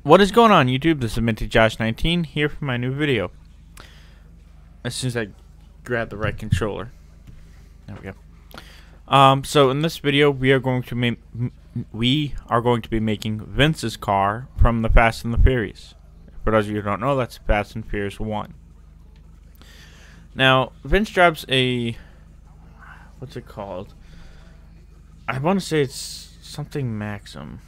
What is going on YouTube? This is Minty Josh 19 here for my new video. As soon as I grab the right controller. There we go. So in this video we are going to be making Vince's car from the Fast and the Furious. For those of you who don't know, that's Fast and Furious 1. Now, Vince drives a, what's it called? I want to say it's something Maxim.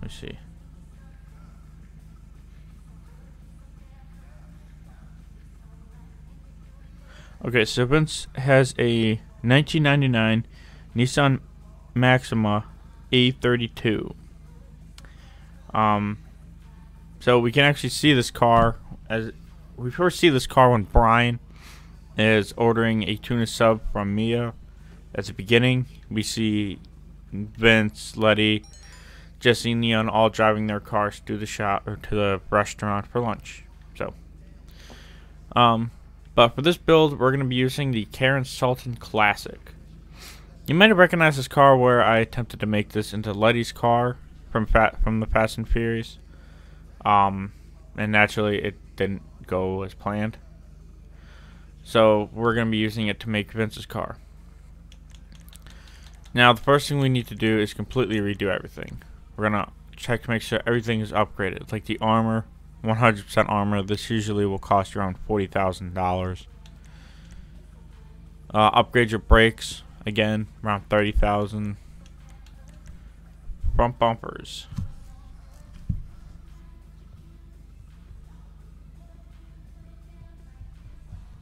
Let me see. Okay, so Vince has a 1999 Nissan Maxima A32. So we can actually see this car as we first see this car when Brian is ordering a tuna sub from Mia. At the beginning, we see Vince, Letty, Jesse, and Neon all driving their cars to the shop or to the restaurant for lunch. So, but for this build, we're going to be using the Karen Sultan Classic. You might have recognized this car where I attempted to make this into Letty's car from the Fast and Furious. And naturally, it didn't go as planned. So we're going to be using it to make Vince's car. Now, the first thing we need to do is completely redo everything. We're going to check to make sure everything is upgraded. Like the armor, 100% armor. This usually will cost you around $40,000. Upgrade your brakes, again, around $30,000. Front bumpers.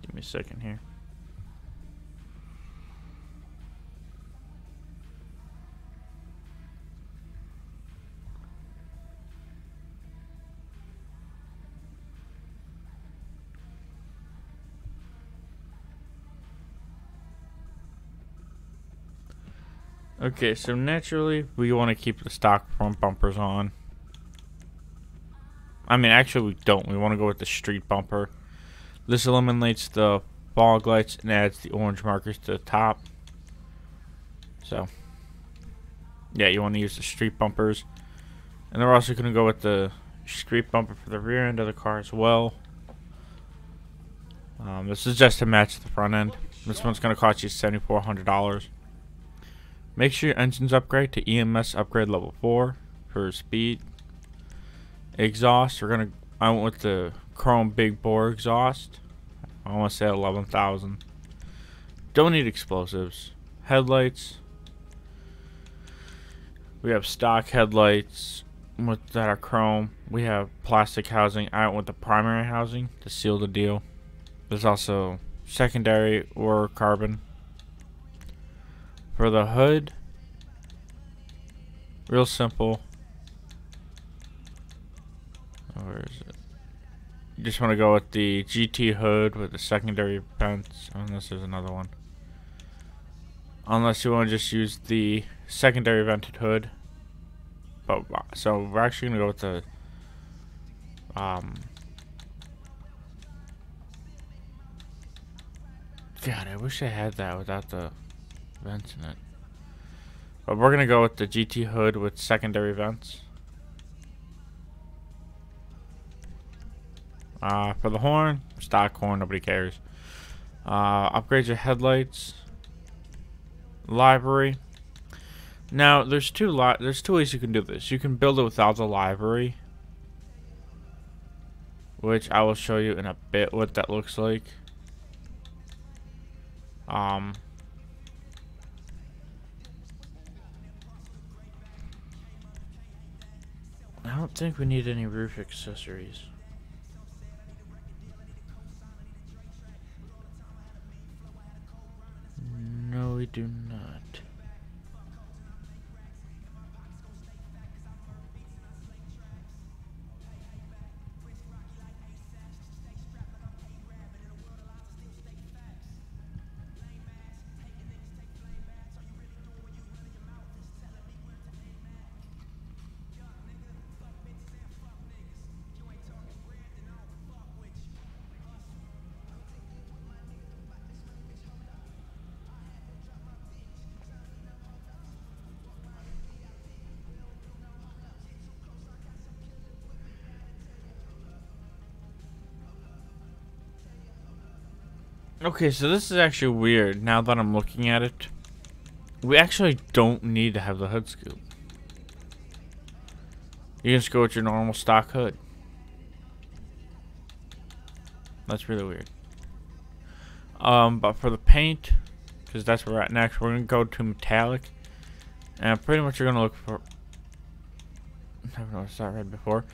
Give me a second here. Okay, so naturally, we want to keep the stock front bumpers on. I mean, actually, we don't. We want to go with the street bumper. This eliminates the fog lights and adds the orange markers to the top. So, yeah, you want to use the street bumpers. And then we're also going to go with the street bumper for the rear end of the car as well. This is just to match the front end. This one's going to cost you $7,400. Make sure your engine's upgrade to EMS upgrade level 4 for speed. Exhaust, I went with the chrome big bore exhaust. I want to say 11,000. Don't need explosives. Headlights. We have stock headlights that are chrome. We have plastic housing. I went with the primary housing to seal the deal. There's also secondary or carbon. For the hood, real simple. Where is it? You just want to go with the GT hood with the secondary vents, unless there's another one. Unless you want to just use the secondary vented hood. But so we're actually gonna go with the God, I wish I had that without the vents in it. But we're gonna go with the GT hood with secondary vents. For the horn, stock horn, nobody cares. Upgrade your headlights. Livery. Now there's two ways you can do this. You can build it without the livery, which I will show you in a bit what that looks like. I don't think we need any roof accessories. No, we do not. Okay, so this is actually weird now that I'm looking at it. We actually don't need to have the hood scoop. You can just go with your normal stock hood. That's really weird. But for the paint, because that's where we're at next, we're gonna go to metallic, and pretty much you're gonna look for. I've noticed that red before.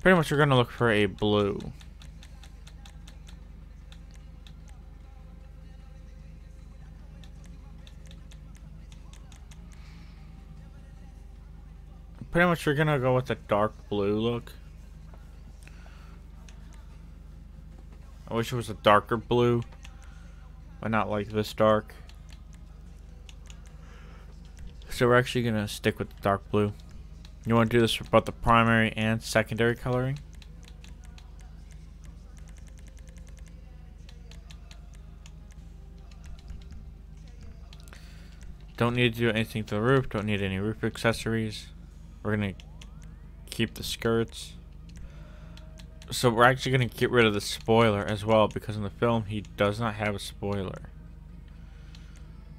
Pretty much you're gonna look for a blue. Pretty much you're gonna go with a dark blue look. I wish it was a darker blue, but not like this dark. So we're actually gonna stick with the dark blue. You want to do this for both the primary and secondary coloring. Don't need to do anything to the roof. Don't need any roof accessories. We're gonna keep the skirts. So we're actually gonna get rid of the spoiler as well, because in the film he does not have a spoiler.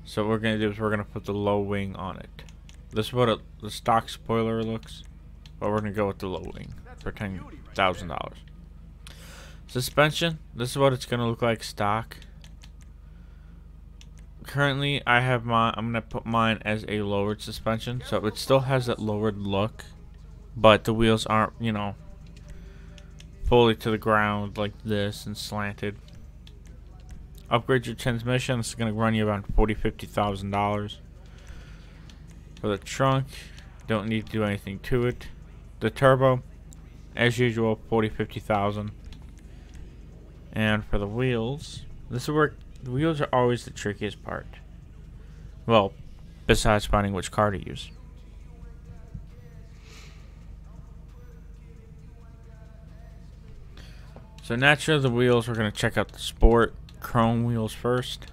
So what we're gonna do is we're gonna put the low wing on it. This is what the stock spoiler looks, but we're gonna go with the low wing for $10,000. Suspension. This is what it's gonna look like stock. Currently, I have mine. I'm gonna put mine as a lowered suspension, so it still has that lowered look, but the wheels aren't, you know, fully to the ground like this and slanted. Upgrade your transmission. This is gonna run you around $50,000. For the trunk, don't need to do anything to it. The turbo, as usual, $50,000. And for the wheels, this is where the wheels are always the trickiest part. Well, besides finding which car to use. So naturally, the wheels, we're going to check out the sport chrome wheels first.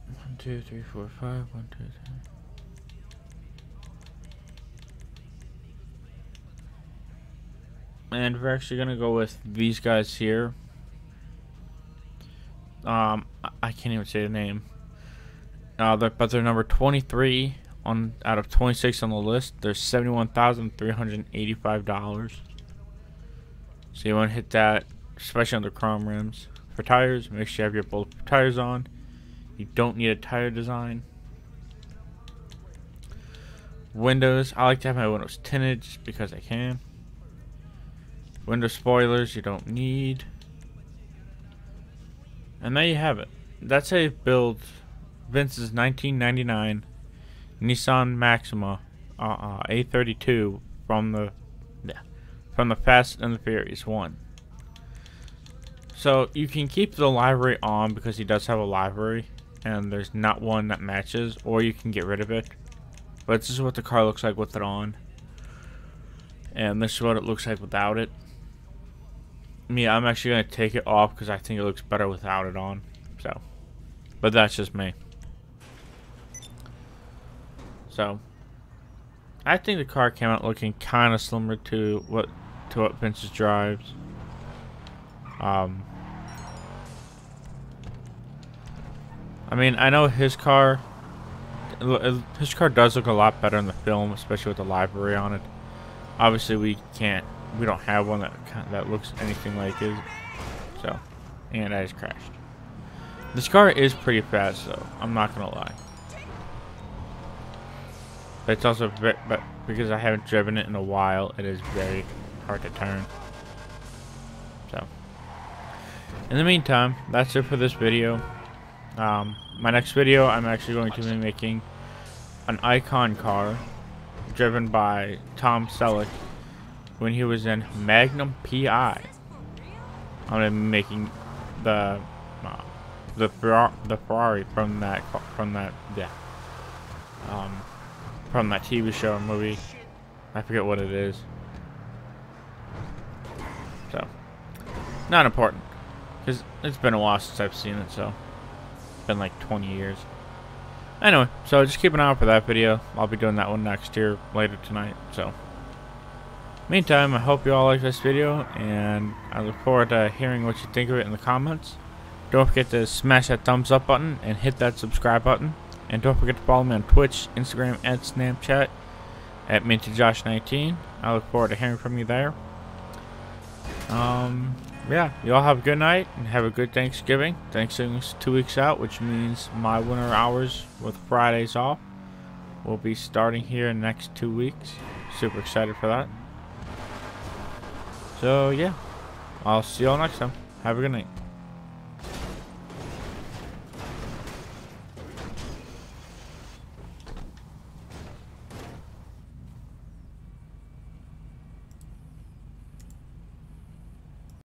One, two, three, four, five. 1, 2, 3. And we're actually gonna go with these guys here. I can't even say the name. But they're number 23 on out of 26 on the list. They're $71,385. So you want to hit that, especially on the chrome rims. For tires, make sure you have your bulletproof tires on. You don't need a tire design. Windows, I like to have my windows tinted just because I can. Window spoilers you don't need. And there you have it. That's a build Vince's 1999 Nissan Maxima A32 from the Fast and the Furious 1. So you can keep the livery on because he does have a livery and there's not one that matches, or you can get rid of it. But this is what the car looks like with it on. And this is what it looks like without it. I'm actually going to take it off because I think it looks better without it on. So, but that's just me. So, I think the car came out looking kind of similar to what Vince's drives. I mean, I know his car does look a lot better in the film, especially with the livery on it. Obviously, we don't have one that looks anything like his. So, and I just crashed. This car is pretty fast, though. I'm not gonna lie. But it's also but because I haven't driven it in a while, it is very hard to turn. So, in the meantime, that's it for this video. My next video, I'm actually going to be making an icon car driven by Tom Selleck when he was in Magnum P.I. I'm gonna be making the Ferrari from that TV show or movie. I forget what it is. So, not important, because it's been a while since I've seen it. So, it's been like 20 years. Anyway, so just keep an eye out for that video. I'll be doing that one next here later tonight. So, meantime, I hope you all like this video, and I look forward to hearing what you think of it in the comments. Don't forget to smash that thumbs up button and hit that subscribe button. And don't forget to follow me on Twitch, Instagram, and Snapchat at MintyJosh19. I look forward to hearing from you there. Yeah, you all have a good night and have a good Thanksgiving. Thanksgiving's 2 weeks out, which means my winter hours with Fridays off will be starting here in the next 2 weeks. Super excited for that. So yeah, I'll see you all next time. Have a good night.